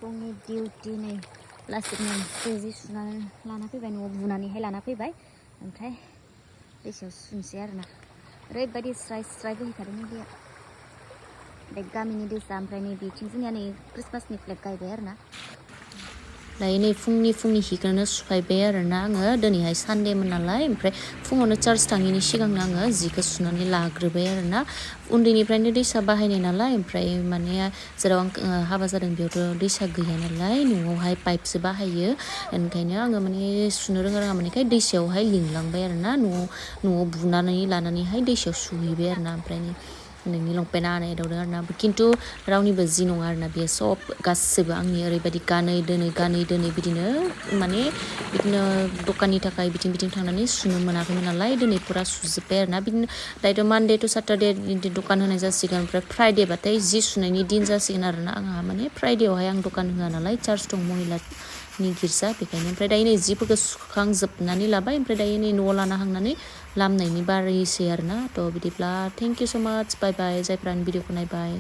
फुंनि डिउटि नै प्लास्टिक मोनसे जि सुनानै लाना फैबाय न'आव बुनानैहाय लाना फैबाय ओमफ्राय दैसायाव सुनोसै आरोना ओरैबायदि स्राय स्राय बोहैखादों दैया बे गामिनि दैसा ओमफ्राय नै बेथिं जोंनिया नै क्रिसमासनि फ्लेग गायबाय आरोना दायो नै फुंनि हिखौनो सुफायबाय आरोना आङो दिनैहाय सानडेमोन नालाय ओमफ्राय फुङावनो चार्च थाङिनि सिगांनो आङो जिखौ सुनानै लाग्रोबाय आरोना उन्दैनिफ्रायनो दैसा बाहायनाय नालाय ओमफ्राय माने जेराव आं हाबा जादों बेयावथ' दैसा गैया नालाय न'आवहाय पाइपसो बाहायो ओंखायनो आङो माने सुनो रोङा मानेखाय दैसायावहाय लिंलांबाय आरोना न'आव बुनानै लानानैहाय दैसायाव सुहैबाय आरोना ओमफ्राय नोंनि लंपेन्टआ आना एदावदों आरोना खिन्थु रावनिबो जि नङा आरोना बेयो सब गासिबो आंनि ओरैबायदि गानै दोनै बिदिनो माने बिदिनो दखाननि थाखाय बिथिं थांनानै सुनो मोनाखैमोन नालाय दिनै फुरा सुजोब्बाय आरोना बिदिनो दायोथ' मानडे टु साटारडे दखान होनाय जासिगोन ओमफ्राय फ्राइडे बाथाय जि सुनायनि दिन जासिगोन आरोना आंहा माने फ्राइडेआवहाय आं दखान होआ नालाय चार्च दं महिलानि गिर्जा बेखायनो ओमफ्राय दायो नै जिफोरखौ सुखांजोबनानै लाबाय ओमफ्राय दायो नै न'आव लाना हांनानै लामनायनि बारैसै आरोना थ' बिदिब्ला थेंक इउ स' माच बाय बाय जायफ्रा भिडिअखौ नायबाय